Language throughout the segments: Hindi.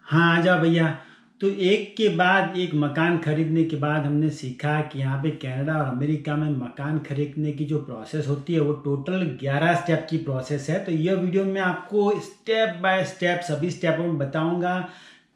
हाँ, आ जाओ भैया। तो एक के बाद एक मकान खरीदने के बाद हमने सीखा कि यहाँ पे कनाडा और अमेरिका में मकान खरीदने की जो प्रोसेस होती है वो टोटल 11 स्टेप की प्रोसेस है। तो यह वीडियो में आपको स्टेप बाय स्टेप सभी स्टेपों में बताऊंगा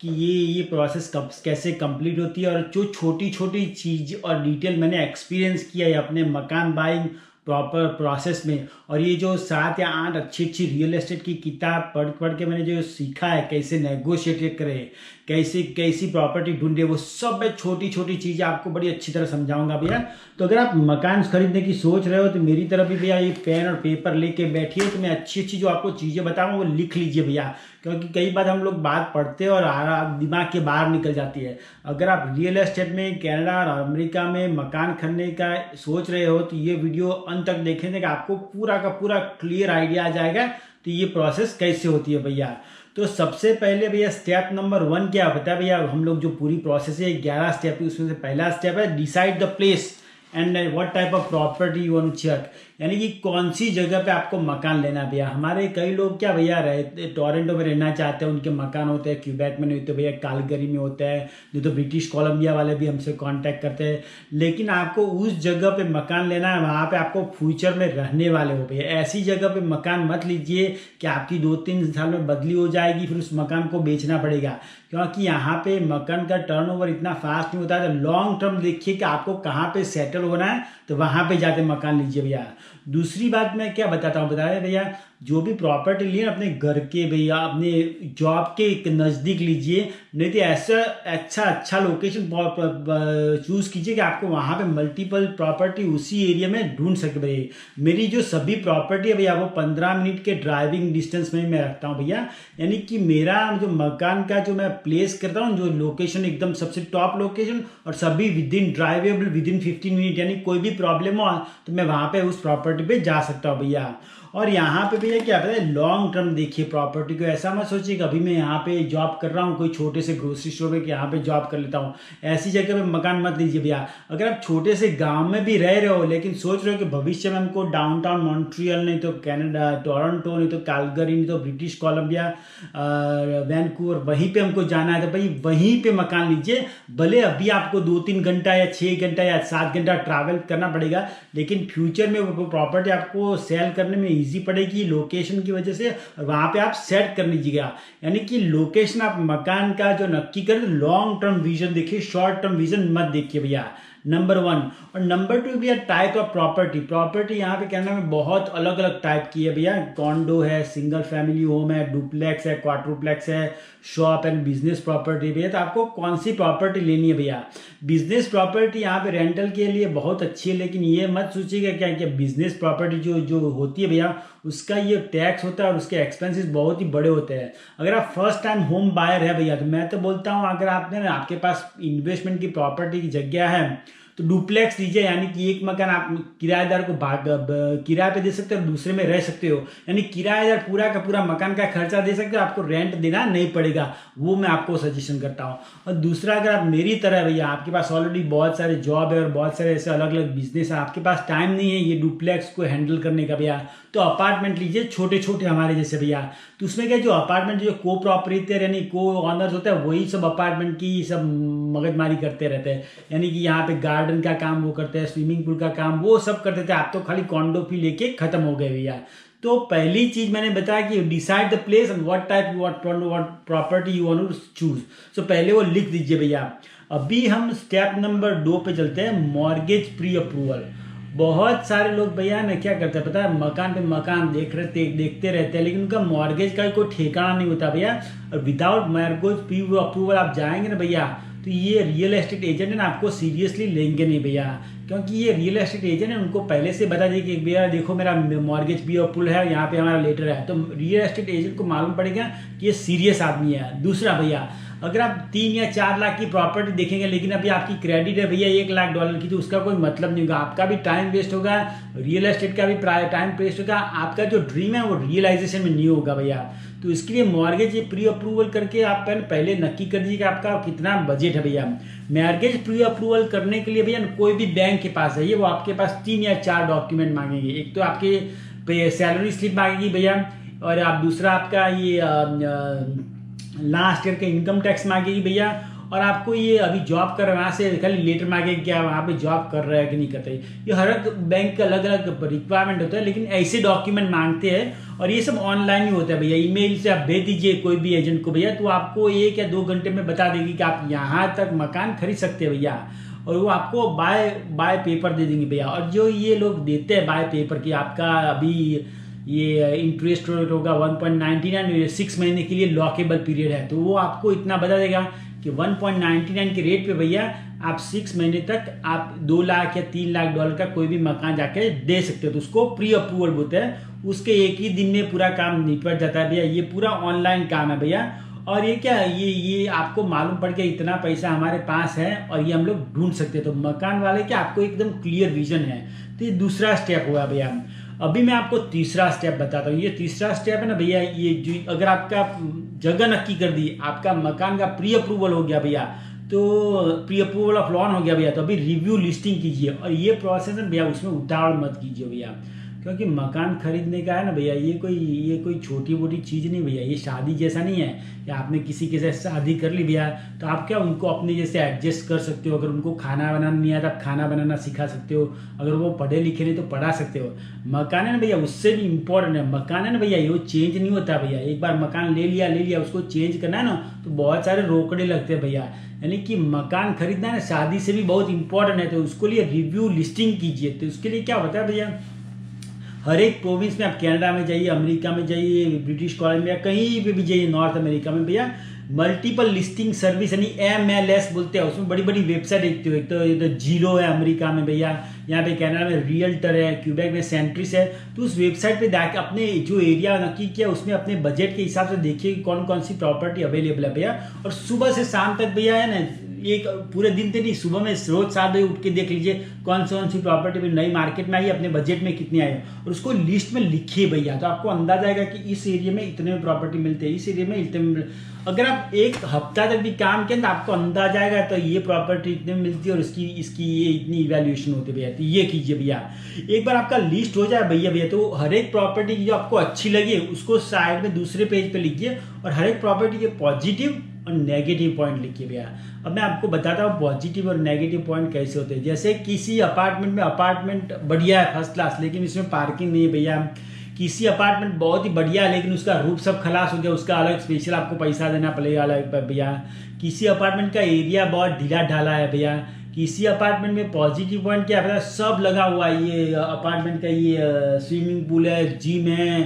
कि ये प्रोसेस कब कैसे कंप्लीट होती है, और जो छोटी छोटी चीज़ और डिटेल मैंने एक्सपीरियंस किया है अपने मकान बाइंग प्रॉपर प्रोसेस में। और ये जो 7 या 8 अच्छी अच्छी रियल एस्टेट की किताब पढ़ पढ़ के मैंने जो सीखा है कैसे नेगोशिएट करें, कैसे कैसी प्रॉपर्टी ढूंढे, वो सब मैं छोटी छोटी चीज़ें आपको बड़ी अच्छी तरह समझाऊंगा भैया। तो अगर आप मकान खरीदने की सोच रहे हो तो मेरी तरफ भी भैया ये पेन और पेपर लेके बैठिए। तो मैं अच्छी अच्छी जो आपको चीज़ें बताऊंगा वो लिख लीजिए भैया, क्योंकि कई बार हम लोग बात पढ़ते हैं और दिमाग के बाहर निकल जाती है। अगर आप रियल एस्टेट में कनाडा और अमेरिका में मकान खरीदने का सोच रहे हो तो ये वीडियो अंत तक देखेंगे कि आपको पूरा का पूरा क्लियर आइडिया आ जाएगा तो ये प्रोसेस कैसे होती है भैया। तो सबसे पहले भैया स्टेप नंबर 1 क्या होता है भैया, हम लोग जो पूरी प्रोसेस है 11 स्टेप है उसमें से पहला स्टेप है decide the place and what type of property you want to check, यानी कि कौन सी जगह पे आपको मकान लेना है भैया। हमारे कई लोग क्या भैया रहते टोरंटो में रहना चाहते हैं, उनके मकान होते हैं क्यूबेक में, नहीं तो भैया कैलगरी में होता है, नहीं तो ब्रिटिश कोलंबिया वाले भी हमसे कांटेक्ट करते हैं। लेकिन आपको उस जगह पे मकान लेना है, वहाँ पे आपको फ्यूचर में रहने वाले हो भैया। ऐसी जगह पे मकान मत लीजिए कि आपकी 2-3 साल में बदली हो जाएगी फिर उस मकान को बेचना पड़ेगा, क्योंकि यहाँ पे मकान का टर्नओवर इतना फास्ट नहीं होता है। तो लॉन्ग टर्म देखिए कि आपको कहाँ पे सेटल होना है तो वहाँ पे जाके मकान लीजिए भैया। दूसरी बात मैं क्या बताता हूँ, बताया भैया, जो भी प्रॉपर्टी लिए अपने घर के भैया अपने जॉब के नज़दीक लीजिए, नहीं तो ऐसा अच्छा लोकेशन चूज कीजिए कि आपको वहाँ पे मल्टीपल प्रॉपर्टी उसी एरिया में ढूंढ सके भैया। मेरी जो सभी प्रॉपर्टी है भैया वो 15 मिनट के ड्राइविंग डिस्टेंस में मैं रखता हूँ भैया, यानी कि मेरा जो मकान का जो मैं प्लेस करता हूँ जो लोकेशन एकदम सबसे टॉप लोकेशन, और सभी within drivable within 15 minute, यानी कोई भी प्रॉब्लम हो तो मैं वहाँ पे उस प्रॉपर्टी पे जा सकता हूँ भैया। और यहाँ पे भैया क्या पता है, लॉन्ग टर्म देखिए प्रॉपर्टी को। ऐसा मत सोचिए कि अभी मैं यहाँ पे जॉब कर रहा हूँ कोई छोटे से ग्रोसरी स्टोर में कि यहाँ पे जॉब कर लेता हूँ, ऐसी जगह पे मकान मत लीजिए भैया। अगर आप छोटे से गांव में भी रह रहे हो लेकिन सोच रहे हो कि भविष्य में हमको डाउनटाउन मॉन्ट्रियल, नहीं तो कनाडा टोरंटो, नहीं तो कैलगरी, नहीं तो ब्रिटिश कोलंबिया, वैनकूवर, वहीं पे हमको जाना है, तो भाई वहीं पे मकान लीजिए। भले अभी आपको 2-3 घंटा या 6 घंटा या 7 घंटा ट्रैवल करना पड़ेगा, लेकिन फ्यूचर में वो प्रॉपर्टी आपको सेल करने में इजी पड़ेगी लोकेशन की वजह से, और वहां पे आप सेट कर लीजिएगा। यानी कि लोकेशन आप मकान का जो नक्की करें, लॉन्ग टर्म विजन देखिए, शॉर्ट टर्म विजन मत देखिए भैया, नंबर 1। और नंबर 2 भैया टाइप ऑफ प्रॉपर्टी यहाँ पे कहना में बहुत अलग अलग टाइप की है भैया। कॉन्डो है, सिंगल फैमिली होम है, डुप्लेक्स है, क्वाड्रुप्लेक्स है, शॉप एंड बिजनेस प्रॉपर्टी भैया। तो आपको कौन सी प्रॉपर्टी लेनी है भैया। बिजनेस प्रॉपर्टी यहाँ पे रेंटल के लिए बहुत अच्छी है, लेकिन ये मत सोचिएगा क्या कि बिजनेस प्रॉपर्टी जो जो होती है भैया उसका ये टैक्स होता है और उसके एक्सपेंसेस बहुत ही बड़े होते हैं। अगर आप फर्स्ट टाइम होम बायर है भैया तो मैं तो बोलता हूँ, अगर आपने ना आपके पास इन्वेस्टमेंट की प्रॉपर्टी की जगह है तो डुप्लेक्स लीजिए, यानी कि एक मकान आप किराएदार को किराए पे दे सकते हो और दूसरे में रह सकते हो, यानी किराएदार पूरा का पूरा मकान का खर्चा दे सकते हो, आपको रेंट देना नहीं पड़ेगा। वो मैं आपको सजेशन करता हूँ। और दूसरा, अगर आप मेरी तरह भैया आपके पास ऑलरेडी बहुत सारे जॉब है और बहुत सारे ऐसे अलग अलग बिजनेस है, आपके पास टाइम नहीं है ये डुप्लेक्स को हैंडल करने का भैया, तो अपार्टमेंट लीजिए छोटे छोटे हमारे जैसे भैया। तो उसमें क्या, जो अपार्टमेंट जो को प्रोपराइटर यानी को ऑनर्स होता है वही सब अपार्टमेंट की सब मगजमारी करते रहते हैं, यानी कि यहाँ पे गार्डन का काम वो करते हैं, स्विमिंग पूल का काम वो सब करते थे। आप तो खाली कॉन्डो फी लेके खत्म हो गए भैया। तो पहली चीज मैंने बताया कि decide the place and what type what property you want to choose. So पहले वो लिख दीजिए भैया। अभी हम स्टेप नंबर 2 पे चलते हैं, मॉर्गेज प्री अप्रूवल। बहुत सारे लोग भैया ना क्या करते हैं पता है, मकान पे मकान देखते रहते हैं, लेकिन उनका मॉर्गेज का कोई ठिकाना नहीं होता भैया। और विदाउट मॉर्गेज प्री अप्रूवल आप जाएंगे ना भैया तो ये रियल एस्टेट एजेंट है ना आपको सीरियसली लेंगे नहीं भैया, क्योंकि ये रियल एस्टेट एजेंट है उनको पहले से बता दें कि भैया देखो मेरा मॉर्गेज प्री अप्रूवल है, यहाँ पे हमारा लेटर है, तो रियल एस्टेट एजेंट को मालूम पड़ेगा कि ये सीरियस आदमी है। दूसरा भैया, अगर आप 3 या 4 लाख की प्रॉपर्टी देखेंगे लेकिन अभी आपकी क्रेडिट है भैया $1 लाख की, तो उसका कोई मतलब नहीं होगा, आपका भी टाइम वेस्ट होगा, रियल एस्टेट का भी टाइम वेस्ट होगा, आपका जो ड्रीम है वो रियलाइजेशन में नहीं होगा भैया। तो इसके लिए मॉर्गेज प्री अप्रूवल करके आप पहले नक्की कर दीजिए कि आपका कितना बजट है भैया। मॉर्गेज प्री अप्रूवल करने के लिए भैया कोई भी बैंक के पास है ये, वो आपके पास 3 या 4 डॉक्यूमेंट मांगेंगे। एक तो आपके सैलरी स्लिप मांगेगी भैया, और आप दूसरा आपका ये लास्ट ईयर का इनकम टैक्स मांगेगी भैया, और आपको ये अभी जॉब कर रहे हैं वहाँ से खाली लेटर मांगेगी क्या वहाँ पे जॉब कर रहा है कि नहीं करता है। ये हर एक बैंक का अलग अलग रिक्वायरमेंट होता है, लेकिन ऐसे डॉक्यूमेंट मांगते हैं और ये सब ऑनलाइन ही होता है भैया। ईमेल से आप भेज दीजिए कोई भी एजेंट को भैया, तो आपको 1 या 2 घंटे में बता देगी कि आप यहाँ तक मकान खरीद सकते हैं भैया, और वो आपको बाय पेपर दे देंगे भैया। और जो ये लोग देते हैं बाय पेपर की, आपका अभी ये इंटरेस्ट रेट होगा 1.99, 6 महीने के लिए लॉकेबल पीरियड है, तो वो आपको इतना बता देगा कि 1.99 के रेट पे भैया आप 6 महीने तक आप 2 लाख या 3 लाख डॉलर का कोई भी मकान जाके दे सकते हो। तो उसको प्री अप्रूवल बोलते हैं, उसके एक ही दिन में पूरा काम निपट जाता है भैया। ये पूरा ऑनलाइन काम है भैया। और ये क्या है, ये आपको मालूम पड़ गया इतना पैसा हमारे पास है और ये हम लोग ढूंढ सकते हैं। तो मकान वाले क्या आपको एकदम क्लियर विजन है। तो ये दूसरा स्टेप हुआ भैया। अभी मैं आपको तीसरा स्टेप बताता हूँ। ये तीसरा स्टेप है ना भैया, ये जो अगर आपका जगह नक्की कर दी, आपका मकान का प्री अप्रूवल हो गया भैया, तो प्री अप्रूवल ऑफ लोन हो गया भैया, तो अभी रिव्यू लिस्टिंग कीजिए। और ये प्रोसेस है भैया, उसमें उतावड़ मत कीजिए भैया, क्योंकि मकान खरीदने का है ना भैया, ये कोई छोटी मोटी चीज़ नहीं भैया। ये शादी जैसा नहीं है कि आपने किसी के साथ शादी कर ली भैया तो आप क्या उनको अपने जैसे एडजस्ट कर सकते हो। अगर उनको खाना बनाना नहीं आता आप खाना बनाना सिखा सकते हो, अगर वो पढ़े लिखे नहीं तो पढ़ा सकते हो। मकान है ना भैया, उससे भी इम्पोर्टेंट है। मकान है ना भैया, ये चेंज नहीं होता भैया। एक बार मकान ले लिया उसको चेंज करना है ना तो बहुत सारे रोकड़े लगते हैं भैया। यानी कि मकान खरीदना है ना शादी से भी बहुत इंपॉर्टेंट है, तो उसके लिए रिव्यू लिस्टिंग कीजिए। तो उसके लिए क्या होता है भैया, हर एक प्रोविंस में आप कनाडा में जाइए, अमेरिका में जाइए, ब्रिटिश कॉलोनी में या कहीं पे भी जाइए, नॉर्थ अमेरिका में भैया, मल्टीपल लिस्टिंग सर्विस यानी MLS बोलते हैं। उसमें बड़ी बड़ी वेबसाइट देखते हो। एक तो ये तो जीरो है अमेरिका में भैया, यहाँ पे कनाडा में रियल्टर है, क्यूबेक में सेंट्रिस है। तो उस वेबसाइट पे जाके अपने जो एरिया नक्की किया उसमें अपने बजट के हिसाब से देखिए कि कौन कौन सी प्रॉपर्टी अवेलेबल है भैया। और सुबह से शाम तक भैया है ना, एक पूरे दिन तो नहीं, सुबह में रोज 7 बजे उठ के देख लीजिए कौन सी प्रॉपर्टी में नई मार्केट में आई, अपने बजट में कितनी आई, और उसको लिस्ट में लिखिए भैया। तो आपको अंदाजा आएगा कि इस एरिया में इतने में प्रॉपर्टी मिलते हैं, इस एरिया में इतने में। अगर आप एक हफ्ता तक भी काम किया तो आपको अंदाजा आएगा तो ये प्रॉपर्टी इतने में मिलती है और इसकी ये इतनी इवैल्यूएशन होती है भैया। तो ये कीजिए भैया। एक बार आपका लिस्ट हो जाए भैया तो हर एक प्रॉपर्टी की जो आपको अच्छी लगी उसको साइड में दूसरे पेज पे लिखिए, और हर एक प्रॉपर्टी के पॉजिटिव और नेगेटिव पॉइंट लिखिए भैया। अब मैं आपको बताता हूँ पॉजिटिव और नेगेटिव पॉइंट कैसे होते हैं। जैसे किसी अपार्टमेंट में अपार्टमेंट बढ़िया है फर्स्ट क्लास, लेकिन इसमें पार्किंग नहीं है भैया। किसी अपार्टमेंट बहुत ही बढ़िया है लेकिन उसका रूफ सब खलास हो गया, उसका अलग स्पेशल आपको पैसा देना पड़ेगा अलग भैया। किसी अपार्टमेंट का एरिया बहुत ढीला ढाला है भैया। किसी अपार्टमेंट में पॉजिटिव पॉइंट क्या है, सब लगा हुआ है। ये अपार्टमेंट का ये स्विमिंग पूल है, जिम है,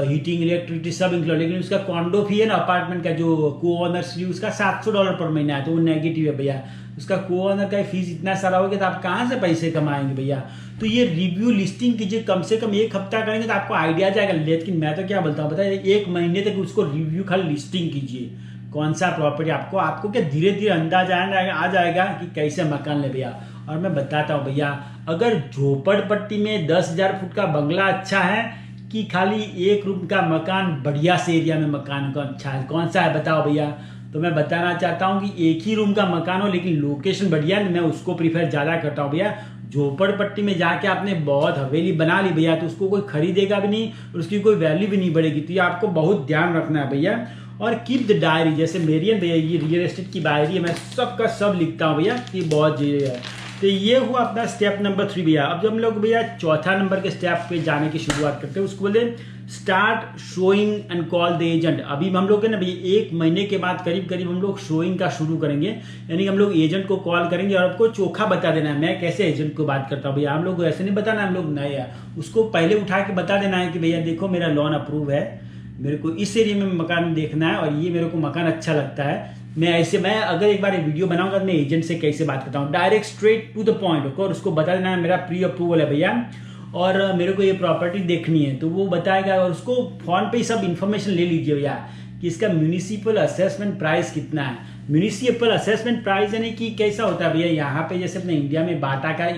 हीटिंग इलेक्ट्रिसिटी सब इंक्लूड, लेकिन उसका कॉन्डो फी है ना अपार्टमेंट का जो को ओनर्स फी उसका $700 पर महीना है, तो वो नेगेटिव है भैया। उसका को ओनर का फीस इतना सारा हो गया तो आप कहाँ से पैसे कमाएंगे भैया। तो ये रिव्यू लिस्टिंग कीजिए, कम से कम 1 हफ्ता करेंगे तो आपको आइडिया जाएगा। लेकिन मैं तो क्या बोलता हूँ बताइए, 1 महीने तक उसको रिव्यू खाली लिस्टिंग कीजिए कौन सा प्रॉपर्टी आपको क्या धीरे धीरे अंदाजा आ जाएगा कि कैसे मकान ले भैया। और मैं बताता हूँ भैया, अगर झोपड़पट्टी में 10,000 फुट का बंगला अच्छा है कि खाली 1 रूम का मकान बढ़िया से एरिया में मकान का अच्छा है, कौन सा है बताओ भैया। तो मैं बताना चाहता हूँ कि 1 ही रूम का मकान हो लेकिन लोकेशन बढ़िया, मैं उसको प्रीफर ज़्यादा करता हूँ भैया। झोपड़पट्टी में जाके आपने बहुत हवेली बना ली भैया तो उसको कोई खरीदेगा भी नहीं और उसकी कोई वैल्यू भी नहीं बढ़ेगी। तो ये आपको बहुत ध्यान रखना है भैया। और कीप द डायरी, जैसे मेरी है भैया ये रियल एस्टेट की डायरी है, मैं सबका सब लिखता हूँ भैया, ये बहुत जरूरी है। तो ये हुआ अपना स्टेप नंबर 3 भैया। अब जब हम लोग भैया चौथा नंबर के स्टेप पे जाने की शुरुआत करते हैं उसको बोले start showing and call the agent. अभी हम लोग है ना भैया 1 महीने के बाद करीब हम लोग शोइंग का शुरू करेंगे, यानी हम लोग एजेंट को कॉल करेंगे और आपको चोखा बता देना है मैं कैसे एजेंट को बात करता हूँ भैया। हम लोग ऐसे नहीं बताना हम लोग नए हैं, उसको पहले उठा के बता देना है कि भैया देखो मेरा लोन अप्रूव है, मेरे को इस एरिया में मकान देखना है और ये मेरे को मकान अच्छा लगता है। मैं अगर एक बार वीडियो बनाऊंगा तो मैं एजेंट से कैसे बात करता हूँ, direct straight to the point. और उसको बता देना है मेरा प्री अप्रूवल है भैया और मेरे को ये प्रॉपर्टी देखनी है, तो वो बताएगा। और उसको फोन पे ही सब इन्फॉर्मेशन ले लीजिए भैया कि इसका म्यूनिसिपल असेसमेंट प्राइस कितना है। म्यूनिसिपल असेसमेंट प्राइस यानी कि कैसा होता है भैया, यहाँ पे जैसे अपने इंडिया में बाटा का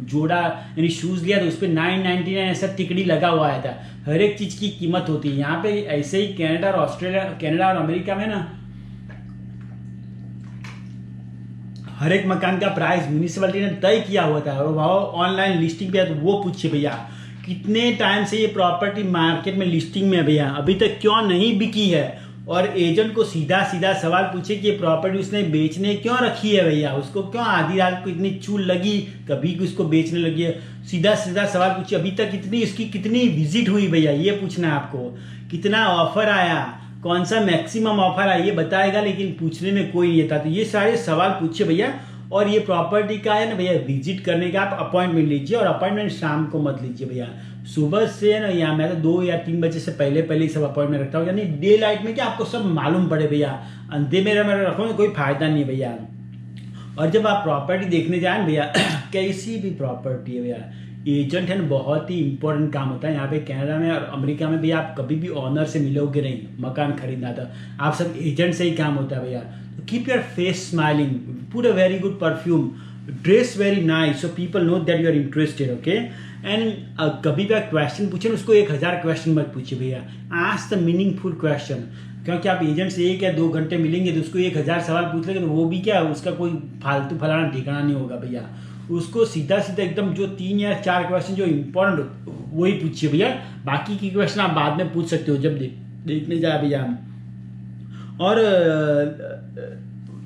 जोड़ा यानी शूज लिया तो उस पर 999 ऐसा टिकड़ी लगा हुआ है था। हर एक चीज की कीमत होती है। यहाँ पे ऐसे ही कनाडा और ऑस्ट्रेलिया, कनाडा और अमेरिका में ना हर एक मकान का प्राइस म्यूनिसिपैलिटी ने तय किया होता है और वो ऑनलाइन लिस्टिंग पे है। तो वो पूछिए भैया कितने टाइम से ये प्रॉपर्टी मार्केट में लिस्टिंग में है भैया, अभी तक क्यों नहीं बिकी है, और एजेंट को सीधा सीधा सवाल पूछे कि ये प्रॉपर्टी उसने बेचने क्यों रखी है भैया, उसको क्यों आधी रात को इतनी चूल लगी कभी कि उसको बेचने लगी है। सीधा सीधा सवाल पूछिए, अभी तक इसकी कितनी विजिट हुई भैया, ये पूछना है आपको। कितना ऑफर आया, कौन सा मैक्सिमम ऑफर आया, ये बताएगा, लेकिन पूछने में कोई नहीं था। तो ये सारे सवाल पूछिए भैया। और ये प्रॉपर्टी का है ना भैया, विजिट करने का आप अपॉइंटमेंट लीजिए, और अपॉइंटमेंट शाम को मत लीजिए भैया, सुबह से ना, या मैं तो 2 या 3 बजे से पहले ही सब अपॉइंटमेंट रखता हूँ, यानी डे लाइट में क्या आपको सब मालूम पड़े भैया। अंधे में रखोगे कोई फायदा नहीं है भैया। और जब आप प्रॉपर्टी देखने जाए भैया कैसी भी प्रॉपर्टी है भैया, एजेंट है ना बहुत ही इंपॉर्टेंट काम होता है। यहाँ पे कनाडा में और अमेरिका में भी आप कभी भी ऑनर से मिलोगे नहीं, मकान खरीदना था आप सब एजेंट से ही काम होता है भैया। तो keep your face smiling, put a very good perfume, dress very nice so people know that you are interested, okay. And कभी भी आप क्वेश्चन पूछे ना, उसको 1000 क्वेश्चन मत पूछिए भैया, आस्क द मीनिंगफुल क्वेश्चन। क्योंकि आप एजेंट से 1 या 2 घंटे मिलेंगे तो उसको 1000 सवाल पूछ लेंगे तो वो भी क्या, उसका कोई फालतू फलाना ठिकाना नहीं होगा भैया। उसको सीधा सीधा एकदम जो 3 या 4 क्वेश्चन जो इंपॉर्टेंट वही पूछिए भैया, बाकी की क्वेश्चन आप बाद में पूछ सकते हो जब देखने जाए भैया। और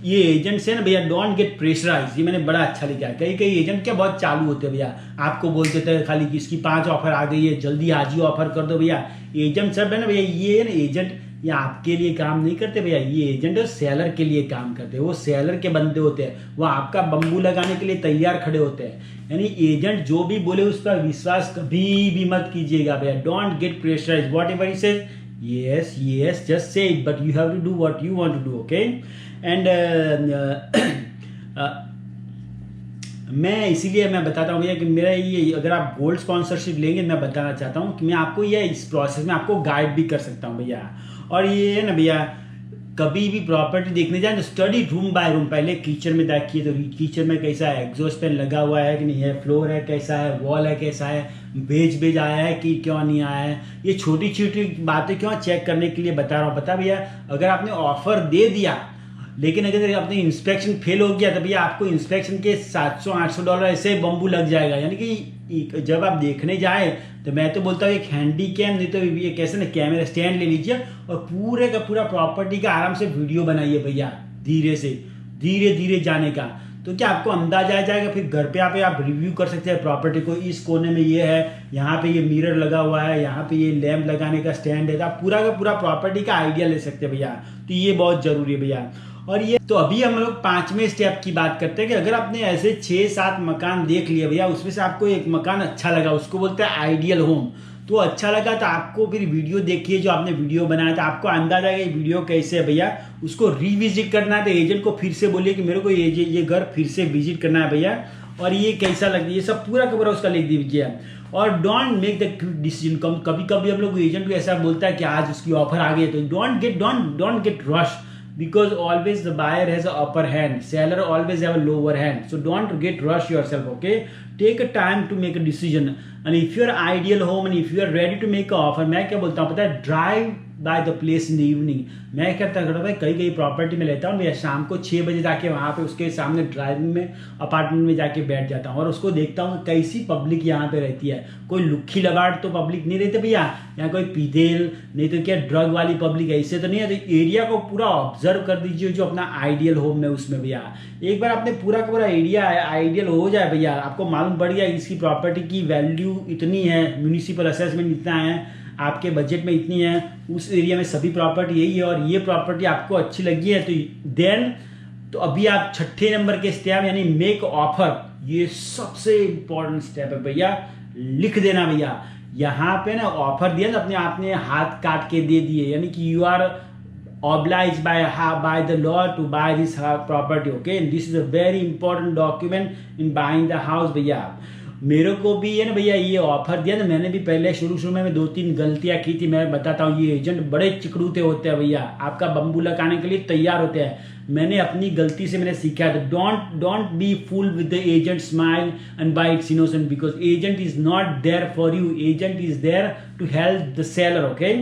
ये एजेंट से ना भैया, डोंट गेट प्रेशराइज, ये मैंने बड़ा अच्छा लिखा है। कई एजेंट क्या बहुत चालू होते हैं भैया, आपको बोलते थे खाली कि इसकी 5 ऑफर आ गई है, जल्दी आज ही ऑफर कर दो भैया। एजेंट सब है ना भैया, ये ना एजेंट ये आपके लिए काम नहीं करते भैया, ये एजेंट सेलर के लिए काम करते हैं। वो सेलर के बंदे होते हैं, वो आपका बम्बू लगाने के लिए तैयार खड़े होते हैं। यानी एजेंट जो भी बोले उस पर विश्वास कभी भी मत कीजिएगा भैया। Don't get pressurise, whatever he says yes just say it, but you have to do what you want to do, okay। and मैं इसीलिए मैं बताता हूँ भैया कि मेरा ये, अगर आप गोल्ड स्पॉन्सरशिप लेंगे, मैं बताना चाहता हूँ कि मैं आपको ये इस प्रोसेस में आपको गाइड भी कर सकता हूँ भैया। और ये है ना भैया, कभी भी प्रॉपर्टी देखने जाए तो स्टडी रूम बाय रूम, पहले किचन में देखिए तो किचन में कैसा है, एग्जॉस्ट फैन लगा हुआ है कि नहीं है, फ्लोर है कैसा है, वॉल है कैसा है, बेज आया है कि क्यों नहीं आया है। ये छोटी छोटी बातें क्यों चेक करने के लिए बता रहा हूँ, पता भैया, अगर आपने ऑफर दे दिया लेकिन अगर अपने इंस्पेक्शन फेल हो गया तो भैया आपको इंस्पेक्शन के $700-800 ऐसे बम्बू लग जाएगा। यानी कि जब आप देखने जाए तो मैं तो बोलता हूँ एक हैंडी कैम, नहीं तो ये कैसे ना कैमरा स्टैंड ले लीजिए और पूरे का पूरा प्रॉपर्टी का आराम से वीडियो बनाइए भैया, धीरे धीरे जाने का। तो क्या आपको अंदाजा आ जाएगा, फिर घर पे आप रिव्यू कर सकते हैं प्रॉपर्टी को। इस कोने में ये है, यहाँ पे ये मिरर लगा हुआ है, यहाँ पे ये लैंप लगाने का स्टैंड है, तो आप पूरा का पूरा प्रॉपर्टी का आइडिया ले सकते हैं भैया। तो ये बहुत जरूरी है भैया। और ये तो अभी हम लोग 5वें स्टेप की बात करते हैं कि अगर आपने ऐसे 6-7 मकान देख लिए भैया, उसमें से आपको एक मकान अच्छा लगा, उसको बोलते हैं आइडियल होम। तो अच्छा लगा तो आपको फिर वीडियो देखिए, जो आपने वीडियो बनाया था, आपको अंदाजा है कि वीडियो कैसे है भैया, उसको रिविजिट करना है। तो एजेंट को फिर से बोलिए कि मेरे को ये घर फिर से विजिट करना है भैया, और ये कैसा लग रहा है, ये सब पूरा का पूरा उसका लिख दीजिए। और don't make the quick decision. कभी कभी हम लोग एजेंट को ऐसा बोलता है कि आज उसकी ऑफर आ गई है, तो don't get rush, because always the buyer has an upper hand, seller always have a lower hand, so don't get rush yourself, okay। take a time to make a decision, and if you're ideal home and if you are ready to make an offer, मैं क्या बोलता हूँ पता है, drive by the place in the evening. मैं करता हूँ भाई, कई प्रॉपर्टी में लेता हूँ मैं, शाम को 6 बजे जाके वहाँ पे उसके सामने ड्राइविंग में अपार्टमेंट में जाके बैठ जाता हूँ और उसको देखता हूँ कैसी पब्लिक यहाँ पे रहती है। कोई लुक्खी लगाट तो पब्लिक नहीं रहती भैया, यहाँ कोई पीदेल नहीं तो क्या ड्रग वाली पब्लिक ऐसे तो नहीं है। तो एरिया को पूरा ऑब्जर्व कर दीजिए जो अपना आइडियल होम में, उसमें भैया एक बार आपने पूरा का पूरा एरिया आइडियल हो जाए भैया, आपको मालूम पड़ गया इसकी प्रॉपर्टी की वैल्यू इतनी है, म्यूनिसिपल असेसमेंट इतना है, आपके बजट में इतनी है, उस एरिया में सभी प्रॉपर्टी यही है, और ये प्रॉपर्टी आपको अच्छी लगी है, तो अभी आप 6ठे नंबर के स्टेप यानी मेक ऑफर, ये सबसे इंपॉर्टेंट स्टेप है भैया, लिख देना भैया। यहाँ पे ना ऑफर दिया ना अपने आपने हाथ काट के दे दिए, यानी कि you are obliged by the law to buy this property, okay, and this is a very important document in buying the house भैया। मेरे को भी है ना भैया ये ऑफर दिया ना, मैंने भी पहले शुरू में 2-3 गलतियां की थी। मैं बताता हूँ, ये एजेंट बड़े चिकड़ूते होते हैं भैया, आपका बम्बू लगाने के लिए तैयार होते हैं। मैंने अपनी गलती से मैंने सीखा है, don't be fool with the agent smile and buy its innocent, because agent is not there for you, agent is there to help the seller, okay.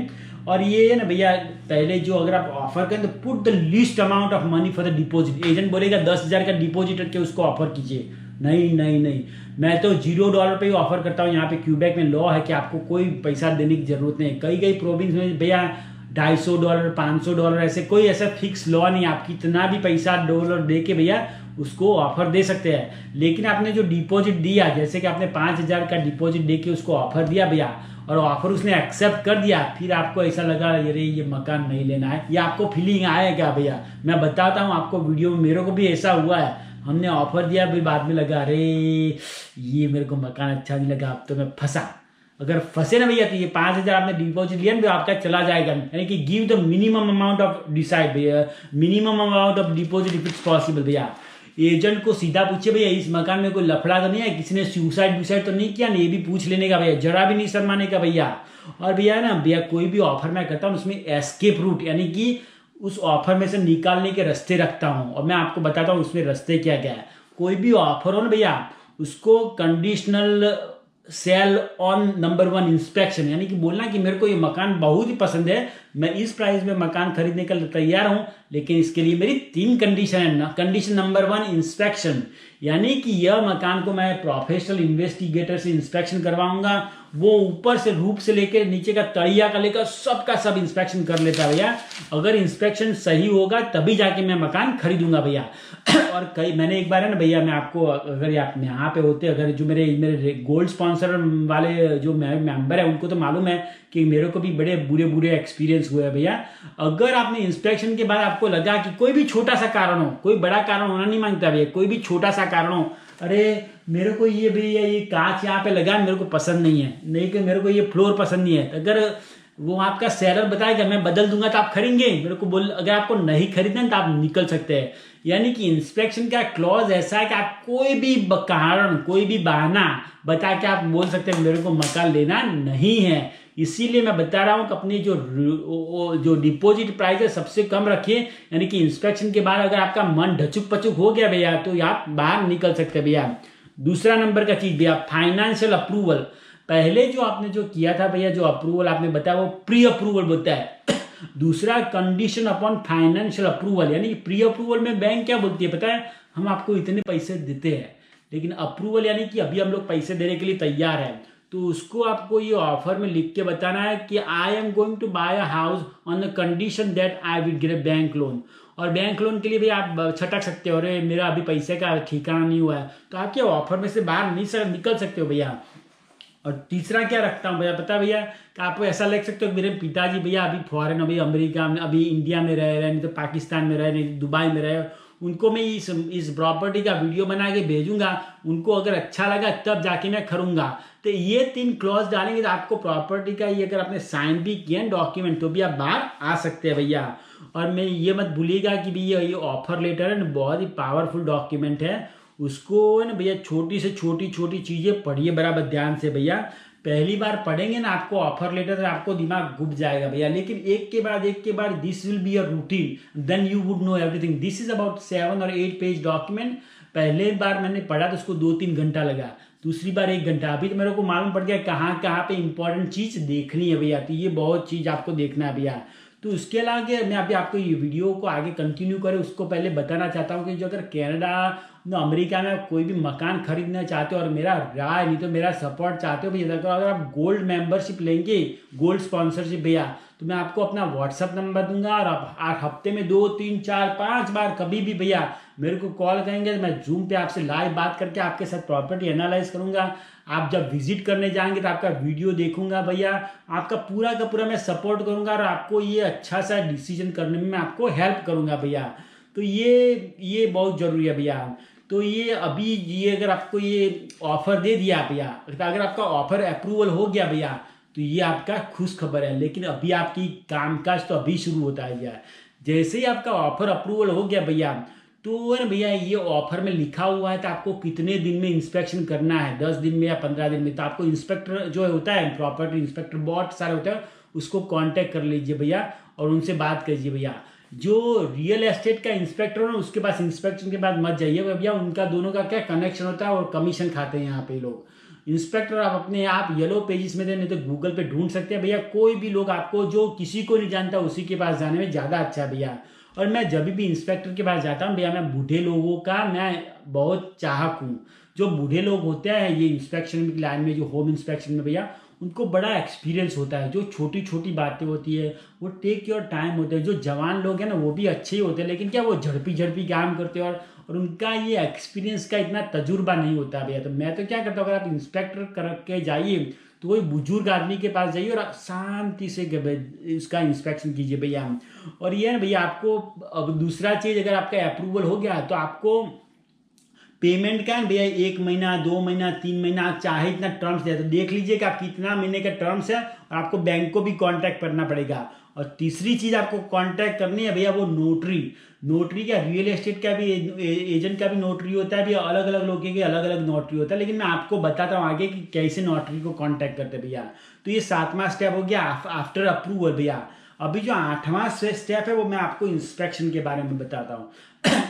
और ये है ना भैया, पहले जो अगर आप ऑफर करें तो put the least amount of money for the deposit. Agent बोलेगा 10,000 का डिपॉजिट रख के उसको ऑफर कीजिए, नहीं, मैं तो $0 पे ही ऑफर करता हूँ। यहाँ पे क्यूबेक में लॉ है कि आपको कोई पैसा देने की जरूरत नहीं। कई प्रोविंस में भैया $250, $500, ऐसे कोई ऐसा फिक्स लॉ नहीं, आप कितना भी पैसा डॉलर दे के भैया उसको ऑफर दे सकते हैं। लेकिन आपने जो डिपॉजिट दिया, जैसे कि आपने 5,000 का डिपॉजिट दे के उसको ऑफर दिया भैया, और ऑफर उसने एक्सेप्ट कर दिया, फिर आपको ऐसा लगा अरे ये मकान नहीं लेना है, या आपको फीलिंग आया क्या भैया? मैं बताता हूँ आपको वीडियो में, मेरे को भी ऐसा हुआ है। हमने ऑफर दिया, फिर बाद में लगा अरे ये मेरे को मकान अच्छा नहीं लगा, अब तो मैं फंसा। अगर फंसे ना भैया तो ये 5,000 आपने डिपॉजिट लिया ना, तो आपका चला जाएगा। यानी कि give the minimum amount of decide भैया, minimum amount of deposit if it's possible भैया। एजेंट को सीधा पूछे भैया इस मकान में कोई लफड़ा तो नहीं है, किसी ने सुसाइड तो नहीं किया ना, ये भी पूछ लेने का भैया, जरा भी नहीं शर्माने का भैया। और भैया ना भैया, कोई भी ऑफर मैं करता हूँ उसमें एस्केप रूट, यानी कि उस ऑफर में से निकालने के रास्ते रखता हूँ, और मैं आपको बताता हूँ उसमें रास्ते क्या क्या है। कोई भी ऑफर हो ना भैया, उसको conditional cell on number 1 inspection, यानी कि बोलना कि मेरे को ये मकान बहुत ही पसंद है, मैं इस प्राइस में मकान खरीदने के लिए तैयार हूं, लेकिन इसके लिए मेरी 3 कंडीशन है ना। कंडीशन नंबर 1 इंस्पेक्शन, यानी कि यह मकान को मैं प्रोफेशनल इन्वेस्टिगेटर से इंस्पेक्शन करवाऊंगा, वो ऊपर से रूप से लेकर नीचे का तड़िया का लेकर सबका सब इंस्पेक्शन कर लेता है भैया। अगर इंस्पेक्शन सही होगा तभी जाके मैं मकान खरीदूंगा भैया। और कई मैंने एक बार है ना भैया, मैं आपको, अगर आप यहाँ पे होते, अगर जो मेरे गोल्ड स्पॉन्सर वाले जो मेंबर है उनको तो मालूम है कि मेरे को भी बड़े बुरे बुरे एक्सपीरियंस हुए हैं भैया। अगर आपने इंस्पेक्शन के बाद आपको लगा कि कोई भी छोटा सा कारण हो, कोई बड़ा कारण होना नहीं मांगता भैया, कोई भी छोटा सा कारण हो, अरे मेरे को ये भैया ये कांच यहाँ पे लगा मेरे को पसंद नहीं है, नहीं कि मेरे को ये फ्लोर पसंद नहीं है, अगर वो आपका सेलर बताएगा मैं बदल दूंगा तो आप खरीदेंगे, मेरे को बोल अगर आपको नहीं खरीदना तो आप निकल सकते हैं। यानी कि इंस्पेक्शन का क्लॉज ऐसा है कि आप कोई भी कारण, कोई भी बहाना बता के आप बोल सकते हैं मेरे को मकान लेना नहीं है। इसीलिए मैं बता रहा हूं कि अपनी जो डिपॉजिट प्राइस है सबसे कम रखिए, यानी कि इंस्पेक्शन के बाद अगर आपका मन ढचुक पचुक हो गया भैया तो आप बाहर निकल सकते हैं भैया। दूसरा नंबर का चीज भैया, फाइनेंशियल अप्रूवल। पहले जो आपने जो किया था भैया, जो अप्रूवल आपने बताया वो प्री अप्रूवल बोलता है। दूसरा कंडीशन अपॉन फाइनेंशियल अप्रूवल, यानी कि प्री अप्रूवल में बैंक क्या बोलती है पता है, हम आपको इतने पैसे देते हैं, लेकिन अप्रूवल यानी कि अभी हम लोग पैसे देने के लिए तैयार हैं, तो उसको आपको ये ऑफर में लिख के बताना है कि I am going to buy a house on the condition that I will get a bank loan. और बैंक लोन के लिए भी आप छटक सकते हो, अरे मेरा अभी पैसे का ठिकाना नहीं हुआ है, तो आप क्या ऑफर में से बाहर नहीं निकल सकते हो भैया। और तीसरा क्या रखता हूँ भैया, पता है भैया कि आपको ऐसा लग सकते हो मेरे पिताजी भैया अभी फॉरेन, अभी अमेरिका में, अभी इंडिया में रह रहे, नहीं तो पाकिस्तान में रहे, नहीं दुबई में रहे, उनको मैं इस प्रॉपर्टी का वीडियो बना के भेजूंगा, उनको अगर अच्छा लगा तब जाके मैं खरूंगा। तो ये 3 क्लॉज डालेंगे तो आपको प्रॉपर्टी का ये अगर आपने साइन भी किया डॉक्यूमेंट तो भी आप बाहर आ सकते हैं भैया। और मैं ये मत भूलिएगा कि भैया ये ऑफर लेटर है ना बहुत ही पावरफुल डॉक्यूमेंट है, उसको है ना भैया छोटी से छोटी छोटी चीजें पढ़िए बराबर ध्यान से भैया। पहली बार पढ़ेंगे ना आपको ऑफर लेटर आपको दिमाग घुट जाएगा भैया, लेकिन एक के बाद this will be a routine, then you would know everything. This is about 7 और 8 पेज डॉक्यूमेंट। पहले बार मैंने पढ़ा तो उसको 2-3 घंटा लगा, दूसरी बार 1 घंटा। अभी तो मेरे को मालूम पड़ गया कहाँ कहाँ पे इंपॉर्टेंट चीज देखनी है भैया, तो ये बहुत चीज आपको देखना है भैया। तो उसके अलावा मैं अभी आपको ये वीडियो को आगे कंटिन्यू करें उसको पहले बताना चाहता हूँ कि जो अगर कनाडा अमेरिका में कोई भी मकान खरीदना चाहते हो और मेरा राय नहीं तो मेरा सपोर्ट चाहते हो भैया, अगर आप गोल्ड मेंबरशिप लेंगे, गोल्ड स्पॉन्सरशिप भैया, तो मैं आपको अपना व्हाट्सअप नंबर दूंगा और आप हफ्ते में 2, 3, 4, 5 बार कभी भी भैया मेरे को कॉल करेंगे, मैं जूम पे आपसे लाइव बात करके आपके साथ प्रॉपर्टी एनालाइज करूंगा। आप जब विजिट करने जाएंगे तो आपका वीडियो देखूंगा भैया, आपका पूरा का पूरा मैं सपोर्ट करूंगा और आपको ये अच्छा सा डिसीजन करने में मैं आपको हेल्प करूंगा भैया। तो ये बहुत जरूरी है भैया। तो ये अभी ये अगर आपको ये ऑफर दे दिया भैया, अगर आपका ऑफर अप्रूवल हो गया भैया तो ये आपका खुश खबर है, लेकिन अभी आपकी कामकाज तो अभी शुरू होता है भैया। जैसे ही आपका ऑफर अप्रूवल हो गया भैया तो है ना भैया ये ऑफर में लिखा हुआ है तो आपको कितने दिन में इंस्पेक्शन करना है, 10 दिन में या 15 दिन में। तो आपको इंस्पेक्टर जो होता है प्रॉपर्टी इंस्पेक्टर बहुत सारे होते हैं, उसको कांटेक्ट कर लीजिए भैया और उनसे बात कीजिए भैया। जो रियल एस्टेट का इंस्पेक्टर हो ना उसके पास इंस्पेक्शन के बाद मत जाइए भैया, उनका दोनों का क्या कनेक्शन होता है और कमीशन खाते हैं यहाँ पे लोग। इंस्पेक्टर आप अपने आप येलो पेजेस में नहीं तो गूगल पे ढूंढ सकते हैं भैया, कोई भी लोग आपको जो किसी को नहीं जानता उसी के पास जाने में ज़्यादा अच्छा है भैया। और मैं जब भी इंस्पेक्टर के पास जाता हूँ भैया मैं बूढ़े लोगों का मैं बहुत चाहक हूँ। जो बूढ़े लोग होते हैं ये इंस्पेक्शन की लाइन में जो होम इंस्पेक्शन में भैया उनको बड़ा एक्सपीरियंस होता है। जो छोटी छोटी बातें होती है वो टेक योर टाइम होते हैं। जो जवान लोग हैं ना वो भी अच्छे ही होते हैं, लेकिन क्या वो झड़पी झड़पी काम करते हैं और उनका ये एक्सपीरियंस का इतना तजुर्बा नहीं होता भैया। तो मैं तो क्या करता हूँ, अगर आप इंस्पेक्टर करके जाइए तो वही बुजुर्ग आदमी के पास जाइए और शांति से इसका इंस्पेक्शन कीजिए भैया। और ये ना भैया आपको अब दूसरा चीज़, अगर आपका अप्रूवल हो गया तो आपको पेमेंट का है ना भैया 1 महीना 2 महीना 3 महीना आप चाहे इतना टर्म्स दे, तो देख लीजिए कि आप कितना महीने का टर्म्स है, और आपको बैंक को भी कांटेक्ट करना पड़ेगा। और तीसरी चीज़ आपको कांटेक्ट करनी है भैया वो नोटरी का, रियल एस्टेट का भी एजेंट का भी नोटरी होता है भैया, अलग अलग लोगों के अलग अलग नोटरी होता है। लेकिन मैं आपको बताता हूँ आगे कि कैसे नोटरी को कांटेक्ट करते हैं भैया। तो ये 7वां स्टेप हो गया आफ्टर अप्रूवल भैया। अभी जो 8वां स्टेप है वो मैं आपको इंस्पेक्शन के बारे में बताता हूँ।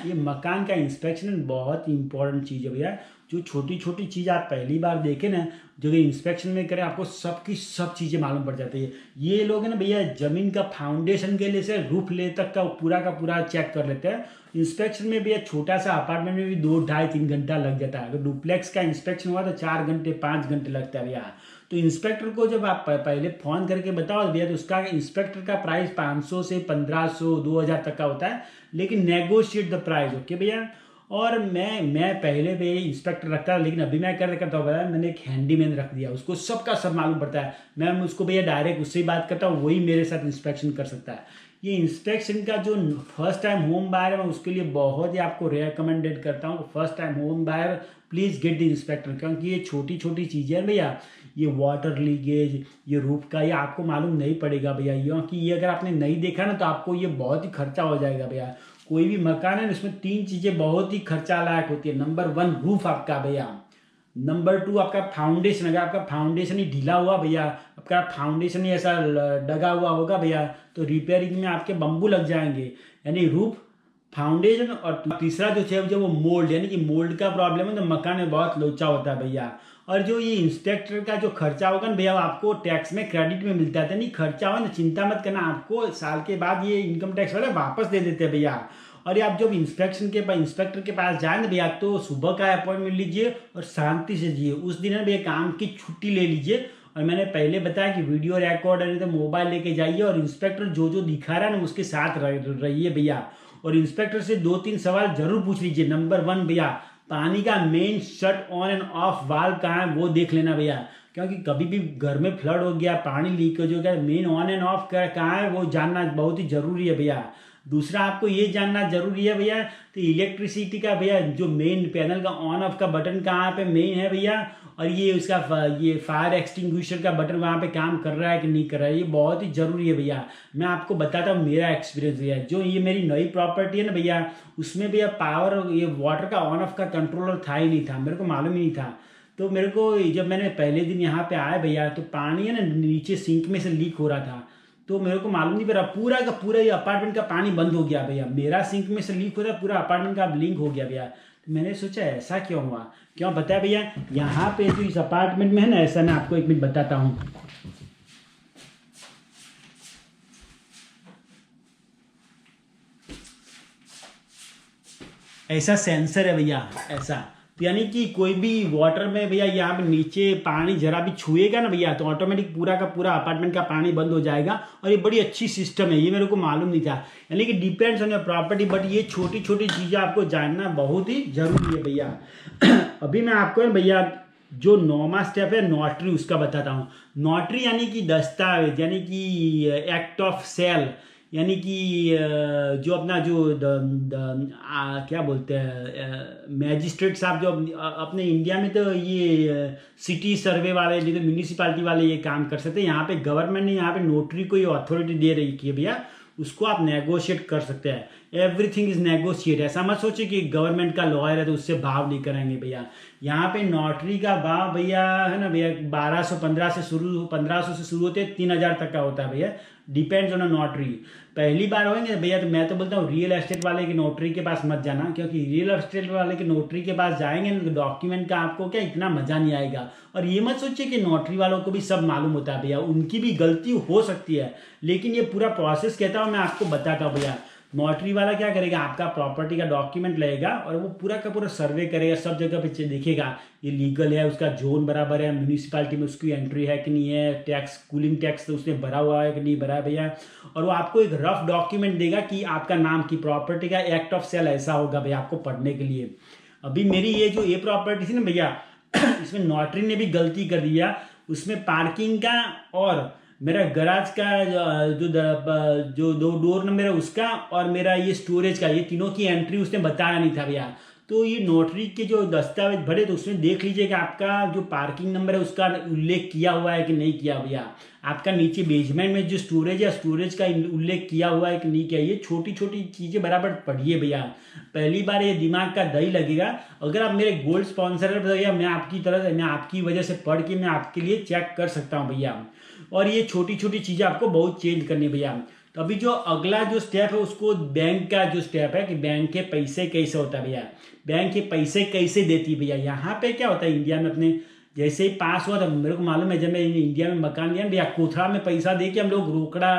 ये मकान का इंस्पेक्शन बहुत इंपॉर्टेंट चीज़ है भैया। जो छोटी छोटी चीज़ आप पहली बार देखें ना, जो इंस्पेक्शन में करें, आपको सबकी सब चीज़ें मालूम पड़ जाती है। ये लोग है ना भैया ज़मीन का फाउंडेशन के लिए से रूफ ले तक का पूरा चेक कर लेते हैं। इंस्पेक्शन में भैया छोटा सा अपार्टमेंट में भी 2 ढाई 3 घंटा लग जाता है। अगर डुप्लेक्स का इंस्पेक्शन हुआ तो 4 घंटे 5 घंटे लगता है भैया। तो इंस्पेक्टर को जब आप पहले फ़ोन करके बताओ भैया, तो उसका इंस्पेक्टर का प्राइस 500 से 1500 2000 तक का होता है, लेकिन नेगोशिएट द प्राइस, ओके भैया। और मैं पहले भी इंस्पेक्टर रखता था, लेकिन अभी मैं क्या करता हूँ भैया, मैंने एक हैंडीमैन रख दिया, उसको सबका सब मालूम पड़ता है। मैं उसको भैया डायरेक्ट उससे ही बात करता हूँ, वही मेरे साथ इंस्पेक्शन कर सकता है। ये इंस्पेक्शन का जो फर्स्ट टाइम होम बायर है, मैं उसके लिए बहुत ही आपको रेकमेंडेड करता हूँ। First time home buyer please get the inspector, क्योंकि ये छोटी छोटी चीज़ें हैं भैया। ये वाटर लीकेज, ये रूफ का, ये आपको मालूम नहीं पड़ेगा भैया, क्योंकि ये अगर आपने नहीं देखा ना तो आपको ये बहुत ही खर्चा हो जाएगा भैया। कोई भी मकान है ना, इसमें 3 चीज़ें बहुत ही खर्चा लायक होती है। नंबर 1 रूफ आपका भैया, नंबर 2 आपका फाउंडेशन। अगर आपका फाउंडेशन ही ढीला हुआ भैया, आपका फाउंडेशन ही ऐसा डगा हुआ होगा भैया, तो रिपेयरिंग में आपके बम्बू लग जाएंगे। यानी रूफ, फाउंडेशन, और तीसरा जो है वो मोल्ड, यानी कि मोल्ड का प्रॉब्लम है तो मकान में बहुत लोचा होता है भैया। और जो ये इंस्पेक्टर का जो खर्चा होगा ना भैया, आपको टैक्स में क्रेडिट में मिलता है। नहीं खर्चा हो ना, चिंता मत करना, आपको साल के बाद ये इनकम टैक्स वाले वापस दे देते हैं भैया। और ये आप जब इंस्पेक्टर के पास जाए ना भैया, तो सुबह का अपॉइंटमेंट लीजिए और शांति से जिए। उस दिन है भैया काम की छुट्टी ले लीजिए। और मैंने पहले बताया कि वीडियो रिकॉर्ड है तो मोबाइल लेके जाइए, और इंस्पेक्टर जो जो दिखा रहा है ना उसके साथ रहिए भैया। और इंस्पेक्टर से 2-3 सवाल जरूर पूछ लीजिए। नंबर 1 भैया, पानी का main shut on end of valve कहाँ है वो देख लेना भैया, क्योंकि कभी भी घर में फ्लड हो गया, पानी लीकेज हो गया, मेन ऑन एंड ऑफ कहाँ है वो जानना बहुत ही जरूरी है भैया। दूसरा आपको ये जानना जरूरी है भैया, तो इलेक्ट्रिसिटी का भैया जो मेन पैनल का ऑन ऑफ का बटन कहाँ पे मेन है भैया, और ये उसका ये फायर एक्सटिंग्विशर का बटन वहाँ पे काम कर रहा है कि नहीं कर रहा है, ये बहुत ही जरूरी है भैया। मैं आपको बताता हूँ मेरा एक्सपीरियंस भैया। जो ये मेरी नई प्रॉपर्टी है ना भैया, उसमें भैया पावर, ये वाटर का ऑन ऑफ का कंट्रोलर था ही नहीं था, मेरे को मालूम ही नहीं था। तो मेरे को जब मैंने पहले दिन यहाँ पे आया भैया, तो पानी है ना नीचे सिंक में से लीक हो रहा था, तो मेरे को मालूम नहीं पड़ा, पूरा का पूरा ये अपार्टमेंट का पानी बंद हो गया भैया। मेरा सिंक में से लीक हो रहा है, पूरा अपार्टमेंट का लिंक हो गया भैया। तो मैंने सोचा ऐसा क्यों हुआ, क्यों बताया भैया, यहाँ पे जो इस अपार्टमेंट में है ना, ऐसा मैं आपको 1 मिनट बताता हूँ। ऐसा सेंसर है भैया, ऐसा, यानी कि कोई भी वाटर में भैया यहाँ पे नीचे पानी जरा भी छुएगा ना भैया, तो ऑटोमेटिक पूरा का पूरा अपार्टमेंट का पानी बंद हो जाएगा। और ये बड़ी अच्छी सिस्टम है, ये मेरे को मालूम नहीं था। यानी कि depends on your property, but ये छोटी छोटी चीज़ें आपको जानना बहुत ही जरूरी है भैया। अभी मैं आपको भैया जो 9वां स्टेप है नोटरी, उसका बताता हूँ। नोटरी यानी कि दस्तावेज, यानी कि एक्ट ऑफ सेल, यानी कि जो अपना जो क्या बोलते हैं मैजिस्ट्रेट साहब, जो अपने इंडिया में तो ये सिटी सर्वे वाले, नहीं तो म्यूनिसिपालिटी वाले ये काम कर सकते हैं। यहाँ पे गवर्नमेंट ने यहाँ पे नोटरी को ये अथॉरिटी दे रही है भैया, उसको आप नेगोशिएट कर सकते हैं। एवरीथिंग इज नेगोशिएट, ऐसा मत सोचिए कि गवर्नमेंट का लॉयर है तो उससे भाव नहीं करेंगे भैया। यहाँ पे नोटरी का भाव भैया है ना भैया 1500 से शुरू होते हैं, 3000 तक का होता है भैया, डिपेंड्स ऑन अ नोटरी। पहली बार होंगे भैया, तो मैं तो बोलता हूँ रियल एस्टेट वाले की नोटरी के पास मत जाना, क्योंकि रियल एस्टेट वाले की नोटरी के पास जाएंगे ना तो डॉक्यूमेंट का आपको क्या इतना मजा नहीं आएगा। और ये मत सोचिए कि नोटरी वालों को भी सब मालूम होता है भैया, उनकी भी गलती हो सकती है, लेकिन ये पूरा प्रोसेस कहता हूँ मैं आपको बताता हूँ भैया। नोटरी वाला क्या करेगा, आपका प्रॉपर्टी का डॉक्यूमेंट लगेगा और वो पूरा का पूरा सर्वे करेगा, सब जगह पे देखेगा ये लीगल है, उसका जोन बराबर है, म्यूनिसिपालिटी में उसकी एंट्री है कि नहीं है, टैक्स कूलिंग टैक्स तो उसने भरा हुआ है कि नहीं भरा है भैया। और वो आपको एक रफ डॉक्यूमेंट देगा कि आपका नाम की प्रॉपर्टी का एक्ट ऑफ सेल ऐसा होगा भैया आपको पढ़ने के लिए। अभी मेरी ये जो प्रॉपर्टी थी ना भैया इसमें नोटरी ने भी गलती कर दिया, उसमें पार्किंग का और मेरा गराज का जो दो डोर नंबर है उसका और मेरा ये स्टोरेज का, ये तीनों की एंट्री उसने बताया नहीं था भैया। तो ये नोटरी के जो दस्तावेज भरे तो उसमें देख लीजिए कि आपका जो पार्किंग नंबर है उसका उल्लेख किया हुआ है कि नहीं किया भैया, आपका नीचे बेसमेंट में जो स्टोरेज है स्टोरेज का उल्लेख किया हुआ है कि नहीं किया। ये छोटी छोटी चीज़ें बराबर पढ़िए भैया, पहली बार ये दिमाग का दही लगेगा। अगर आप मेरे गोल्ड स्पॉन्सर है भैया, मैं आपकी तरह से, मैं आपकी वजह से पढ़ के मैं आपके लिए चेक कर सकता हूँ भैया। और ये छोटी छोटी चीज़ें आपको बहुत चेंज करनी है भैया। तो अभी जो अगला जो स्टेप है उसको बैंक का जो स्टेप है कि बैंक के पैसे कैसे होता है भैया, बैंक के पैसे कैसे देती है भैया। यहाँ पे क्या होता है इंडिया में अपने जैसे ही पास हुआ था, मेरे को मालूम है जब मैं इंडिया में मकान लिया भैया, कोथरा में पैसा दे के हम लोग रोकड़ा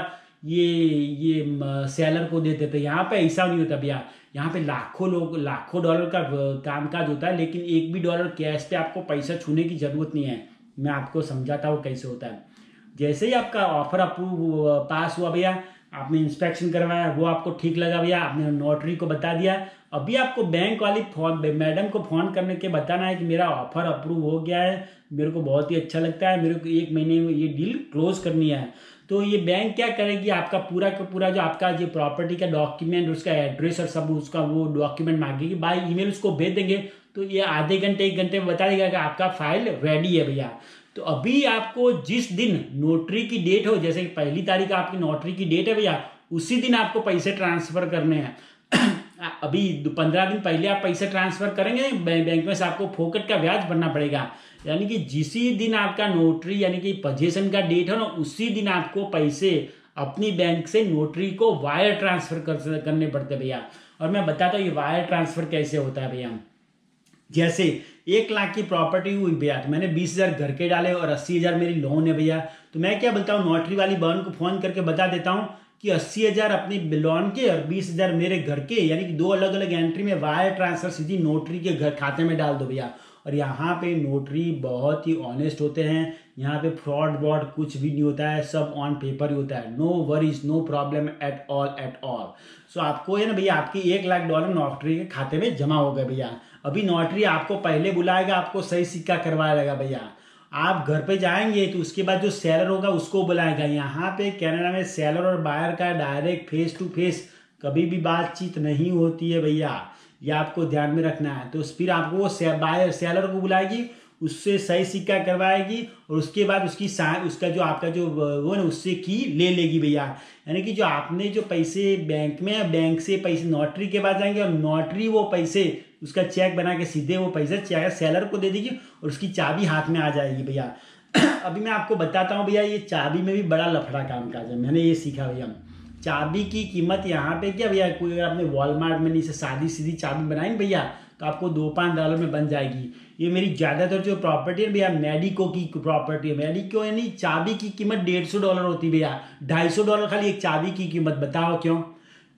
ये सेलर को देते थे। यहाँ पे ऐसा नहीं होता भैया, यहाँ पे लाखों डॉलर का कामकाज होता है, लेकिन एक भी डॉलर कैश पे आपको पैसा छूने की जरूरत नहीं है। मैं आपको समझाता हूँ कैसे होता है। जैसे ही आपका ऑफर अप्रूव पास हुआ भैया, आपने इंस्पेक्शन करवाया, वो आपको ठीक लगा भैया, आपने नोटरी को बता दिया। अभी आपको बैंक वाली मैडम को फ़ोन करने के बताना है कि मेरा ऑफर अप्रूव हो गया है, मेरे को बहुत ही अच्छा लगता है, मेरे को 1 महीने में ये डील क्लोज करनी है। तो ये बैंक क्या करेगी, आपका पूरा का पूरा जो आपका जो प्रॉपर्टी का डॉक्यूमेंट, उसका एड्रेस और सब उसका वो डॉक्यूमेंट मांगेगी, बाय ईमेल उसको भेज देंगे। तो ये आधे घंटे 1 घंटे में बता देगा कि आपका फाइल रेडी है भैया। तो अभी आपको जिस दिन नोटरी की डेट हो, जैसे कि 1 तारीख आपकी नोटरी की डेट है भैया, उसी दिन आपको पैसे ट्रांसफर करने हैं। अभी 15 दिन पहले आप पैसे ट्रांसफर करेंगे बैंक में से, आपको फोकट का ब्याज भरना पड़ेगा। यानी कि जिसी दिन आपका नोटरी यानी कि पोजीशन का डेट है ना, उसी दिन आपको पैसे अपनी बैंक से नोटरी को वायर ट्रांसफर करने पड़ते भैया। और मैं बताता हूँ ये वायर ट्रांसफर कैसे होता है भैया। जैसे 1 लाख की प्रॉपर्टी हुई भैया, तो मैंने 20,000 घर के डाले और 80,000 मेरी लोन है भैया। तो मैं क्या बोलता हूँ, नोटरी वाली बहन को फोन करके बता देता हूँ कि 80,000 अपनी लोन के और 20,000 मेरे घर के, यानी कि 2 अलग अलग एंट्री में वायर ट्रांसफर सीधी नोटरी के घर खाते में डाल दो भैया। और यहाँ पे नोटरी बहुत ही ऑनेस्ट होते हैं, यहाँ पे फ्रॉड व्रॉड कुछ भी नहीं होता है, सब ऑन पेपर ही होता है। No worries, no problem at all. So आपको है ना भैया, आपकी $1 लाख नोटरी के खाते में जमा हो गए भैया। अभी नोटरी आपको पहले बुलाएगा, आपको सही सिक्का करवाएगा भैया। आप घर पे जाएंगे तो उसके बाद जो सेलर होगा उसको बुलाएगा। यहाँ पे कनाडा में सेलर और बायर का डायरेक्ट फेस टू फेस कभी भी बातचीत नहीं होती है भैया, ये आपको ध्यान में रखना है। तो फिर आपको वो बायर सेलर को बुलाएगी, उससे सही सिक्का करवाएगी और उसके बाद उसका जो आपका जो वो ना उससे की ले लेगी भैया। यानी कि जो आपने जो पैसे बैंक में, बैंक से पैसे नोटरी के पास जाएंगे और नोटरी वो पैसे उसका चेक बना के सीधे वो पैसा सेलर को दे देगी और उसकी चाबी हाथ में आ जाएगी भैया। अभी मैं आपको बताता हूँ भैया, ये चाबी में भी बड़ा लफड़ा काम काज है, मैंने ये सीखा भैया। चाबी की कीमत यहाँ पे क्या भैया, कोई अगर आपने वॉलमार्ट में नीचे सादी सीधी चाबी बनाई भैया तो आपको $2-5 में बन जाएगी। ये मेरी ज़्यादातर जो प्रॉपर्टी है भैया मेडिको की प्रॉपर्टी है। मेडिको यानी चाबी की कीमत $150 होती है भैया, $250 खाली एक चाबी की कीमत। बताओ क्यों?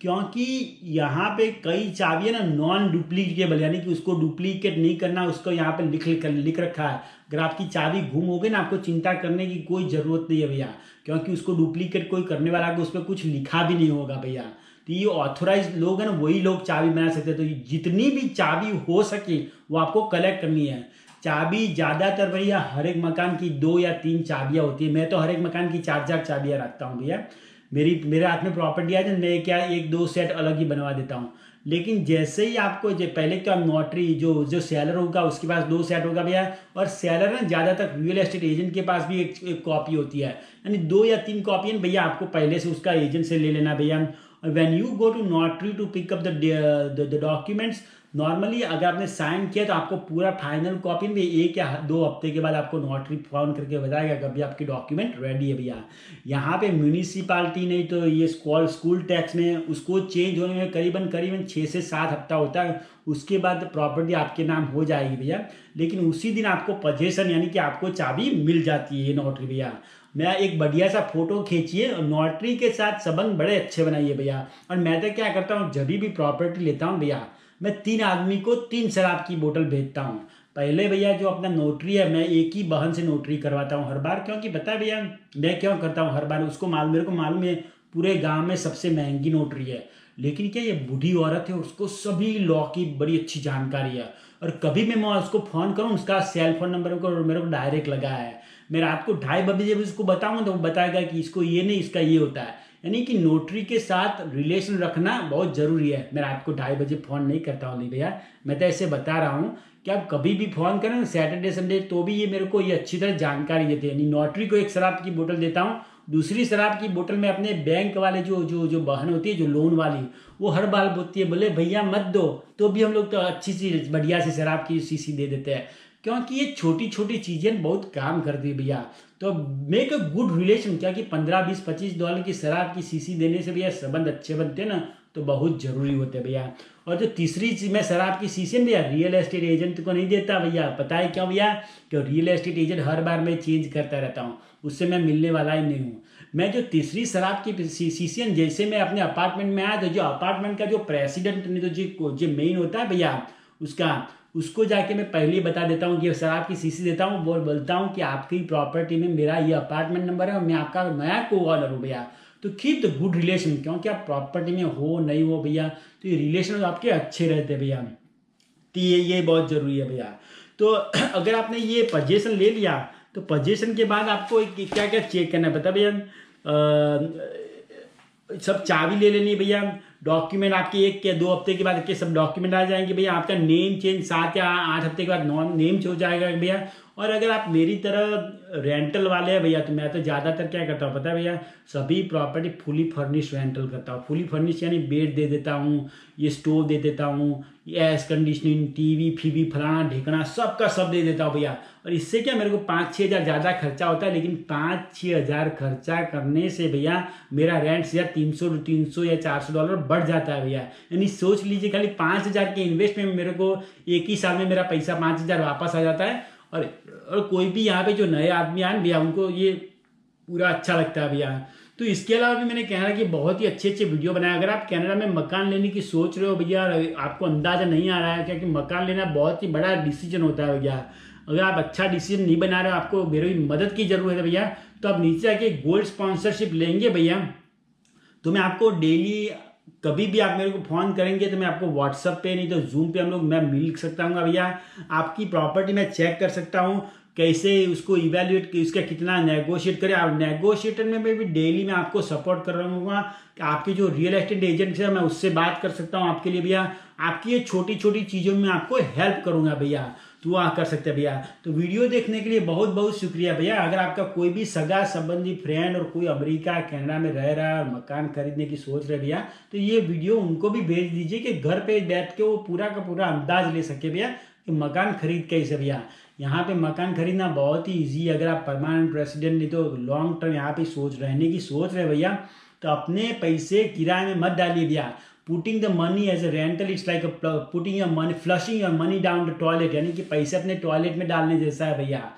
क्योंकि यहाँ पे कई चाबी है ना नॉन डुप्लीकेबल, यानी कि उसको डुप्लीकेट नहीं करना, उसको यहाँ पे लिख रखा है। अगर आपकी चाबी गुम हो गई ना, आपको चिंता करने की कोई ज़रूरत नहीं है भैया, क्योंकि उसको डुप्लीकेट कोई करने वाला उस पर कुछ लिखा भी नहीं होगा भैया। तो ये ऑथोराइज लोग हैं ना, वही लोग चाबी बना सकते हैं। तो जितनी भी चाबी हो सके वो आपको कलेक्ट करनी है। चाबी ज़्यादातर भैया हर एक मकान की 2 या 3 चाबियाँ होती है। मैं तो हर एक मकान की 4-4 चाबियाँ रखता हूँ भैया। मेरे हाथ में प्रॉपर्टी आ जाए, मैं क्या 1-2 सेट अलग ही बनवा देता हूँ। लेकिन जैसे ही आपको पहले तो आप नोटरी जो सेलर होगा उसके पास 2 सेट होगा भैया, और सेलर ना ज़्यादातर रियल एस्टेट एजेंट के पास भी एक कॉपी होती है, यानी 2 या 3 कॉपी भैया आपको पहले से उसका एजेंट से ले लेना भैया। When you go to notary to pick up the documents, normally अगर आपने साइन किया तो आपको पूरा फाइनल कॉपी में 1 या 2 हफ्ते के बाद आपको नोटरी फोन करके बताएगा कि अभी आपकी डॉक्यूमेंट रेडी है भैया। यहाँ पे म्यूनिसिपालिटी नहीं तो ये स्कूल टैक्स में उसको चेंज होने में करीबन करीबन 6 से 7 हफ्ता होता है। उसके बाद प्रॉपर्टी आपके नाम हो जाएगी भैया, लेकिन उसी दिन आपको पोजेसन यानी कि आपको चाबी मिल जाती है ये नोटरी भैया। मैं एक बढ़िया सा फोटो खींचिए और नोटरी के साथ संबंध बड़े अच्छे बनाइए भैया। और मैं तो क्या करता हूँ, जब भी प्रॉपर्टी लेता हूँ भैया, मैं 3 आदमी को 3 शराब की बोतल भेजता हूँ। पहले भैया जो अपना नोटरी है मैं एक ही बहन से नोटरी करवाता हूँ हर बार, क्योंकि पता है भैया मैं क्यों करता हूँ हर बार, उसको मेरे को मालूम है पूरे गांव में सबसे महंगी नोटरी है, लेकिन क्या ये बूढ़ी औरत है उसको सभी लॉ की बड़ी अच्छी जानकारी है। और कभी मैं उसको फ़ोन करूँ उसका सेल फोन नंबर मेरे को डायरेक्ट लगा है, मैं रात को 2:30 बजे उसको बताऊँगा तो वो बताएगा कि इसको ये नहीं इसका ये होता है। यानी कि नोटरी के साथ रिलेशन रखना बहुत ज़रूरी है। मैं रात को 2:30 बजे फ़ोन नहीं करता हूँ भैया, मैं तो ऐसे बता रहा हूँ कि आप कभी भी फ़ोन करें सैटरडे संडे तो भी ये मेरे को ये अच्छी तरह जानकारी देते हैं। यानी नोटरी को एक शराब की बोतल देता हूँ, दूसरी शराब की बोतल में अपने बैंक वाले जो जो जो बहन होती है जो लोन वाली, वो हर बार बोलती है बोले भैया मत दो, तो भी हम लोग तो अच्छी सी बढ़िया सी शराब की शीशी दे देते हैं, क्योंकि ये छोटी छोटी चीज़ें बहुत काम करती है भैया। तो मेक अ गुड रिलेशन, क्या कि 15, 20, $25 की शराब की शीशी देने से भैया संबंध अच्छे बनते हैं ना, तो बहुत जरूरी होते हैं भैया। और जो तीसरी चीज मैं शराब की शीशी में भैया रियल एस्टेट एजेंट को नहीं देता भैया, पता है क्यों भैया, कि रियल एस्टेट एजेंट हर बार मैं चेंज करता रहता हूँ, उससे मैं मिलने वाला ही नहीं हूँ। मैं जो तीसरी शराब की शीशी जैसे मैं अपने अपार्टमेंट में आया तो जो अपार्टमेंट का जो प्रेसिडेंट नहीं तो जो मेन होता है भैया उसको जाके मैं पहले ही बता देता हूँ कि शराब की शीशी देता हूँ, बोलता हूँ कि आपकी प्रॉपर्टी में मेरा ये अपार्टमेंट नंबर है और मैं आपका नया को ऑनर हूँ भैया। तो कीप द गुड रिलेशन, क्योंकि आप प्रॉपर्टी में हो नहीं हो भैया तो ये रिलेशन आपके अच्छे रहते हैं भैया। तो ये बहुत ज़रूरी है भैया। तो अगर आपने ये पोजीशन ले लिया तो पोजीशन के बाद आपको क्या क्या चेक करना है पता भैया, सब चाबी ले लेनी है भैया, डॉक्यूमेंट आपके 1 या 2 हफ्ते के बाद के सब डॉक्यूमेंट आ जाएंगे भैया, आपका नेम चेंज 7 या 8 हफ्ते के बाद नॉन नेम हो जाएगा भैया। और अगर आप मेरी तरह रेंटल वाले हैं भैया तो मैं तो ज़्यादातर क्या करता हूँ पता है भैया, सभी प्रॉपर्टी फुली फर्निश रेंटल करता हूँ। फुली फर्निश यानी बेड दे देता हूँ, ये स्टोव दे देता हूँ, एयर कंडीशनिंग, टीवी फीवी फलाना ढिकना सबका सब दे देता हूँ भैया। और इससे क्या मेरे को 5-6 हज़ार ज़्यादा खर्चा होता है, लेकिन 5-6 हज़ार खर्चा करने से भैया मेरा रेंट या 300 या $400 बढ़ जाता है भैया। यानी सोच लीजिए खाली 5,000 के इन्वेस्टमेंट में मेरे को एक ही साल में मेरा पैसा 5,000 वापस आ जाता है। और कोई भी यहाँ पे जो नए आदमी आए भैया उनको ये पूरा अच्छा लगता है भैया। तो इसके अलावा भी मैंने कनाडा की बहुत ही अच्छे अच्छे वीडियो बनाए। अगर आप कनाडा में मकान लेने की सोच रहे हो भैया, आपको अंदाजा नहीं आ रहा है क्योंकि मकान लेना बहुत ही बड़ा डिसीजन होता है भैया, अगर आप अच्छा डिसीजन नहीं बना रहे हो, आपको मेरी मदद की जरूरत है भैया, तो आप नीचे आके गोल्ड स्पॉन्सरशिप लेंगे भैया तो मैं आपको डेली कभी भी आप मेरे को फ़ोन करेंगे तो मैं आपको व्हाट्सअप पे नहीं तो जूम पे हम लोग मैं मिल सकता हूँ भैया। आपकी प्रॉपर्टी मैं चेक कर सकता हूँ कैसे उसको इवेल्युएट इसका कितना नेगोशिएट करें। आप नेगोशिएटर में भी डेली मैं आपको सपोर्ट कर रहा हूँ कि आपकी जो रियल एस्टेट एजेंट है मैं उससे बात कर सकता हूँ आपके लिए भैया। आपकी ये छोटी छोटी चीज़ों में आपको हेल्प करूँगा भैया, तो वहाँ कर सकते हैं भैया। तो वीडियो देखने के लिए बहुत बहुत शुक्रिया भैया। अगर आपका कोई भी सगा संबंधी फ्रेंड और कोई अमेरिका कनाडा में रह रहा है और मकान खरीदने की सोच रहे भैया तो ये वीडियो उनको भी भेज दीजिए कि घर पे बैठ के वो पूरा का पूरा अंदाज ले सके भैया कि मकान खरीद कैसे भैया। यहाँ पे मकान खरीदना बहुत ही ईजी है। अगर आप परमानेंट रेसिडेंट नहीं तो लॉन्ग टर्म यहाँ पे रहने की सोच रहे भैया तो अपने पैसे किराए में मत डालिए भैया। Putting the money as a rental it's like putting your money flushing your money down the toilet, यानी कि पैसे अपने टॉयलेट में डालने जैसा है भैया।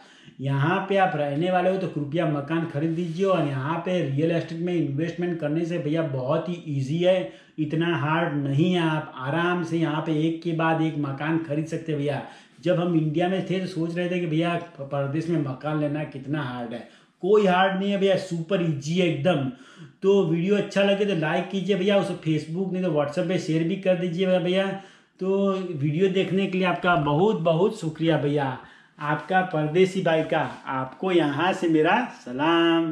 यहाँ पे आप रहने वाले हो तो कृपया मकान खरीद दीजिए। और यहाँ पे रियल एस्टेट में इन्वेस्टमेंट करने से भैया बहुत ही ईजी है, इतना हार्ड नहीं है। आप आराम से यहाँ पे एक के बाद एक मकान खरीद सकते हैं भैया। जब हम इंडिया में थे तो सोच रहे थे कि भैया परदेश में मकान लेना कितना हार्ड है, कोई हार्ड नहीं है भैया, सुपर इजी है एकदम। तो वीडियो अच्छा लगे तो लाइक कीजिए भैया, उसे फेसबुक नहीं तो व्हाट्सएप पे शेयर भी कर दीजिए भैया। तो वीडियो देखने के लिए आपका बहुत बहुत शुक्रिया भैया। आपका परदेसी भाई का आपको यहाँ से मेरा सलाम।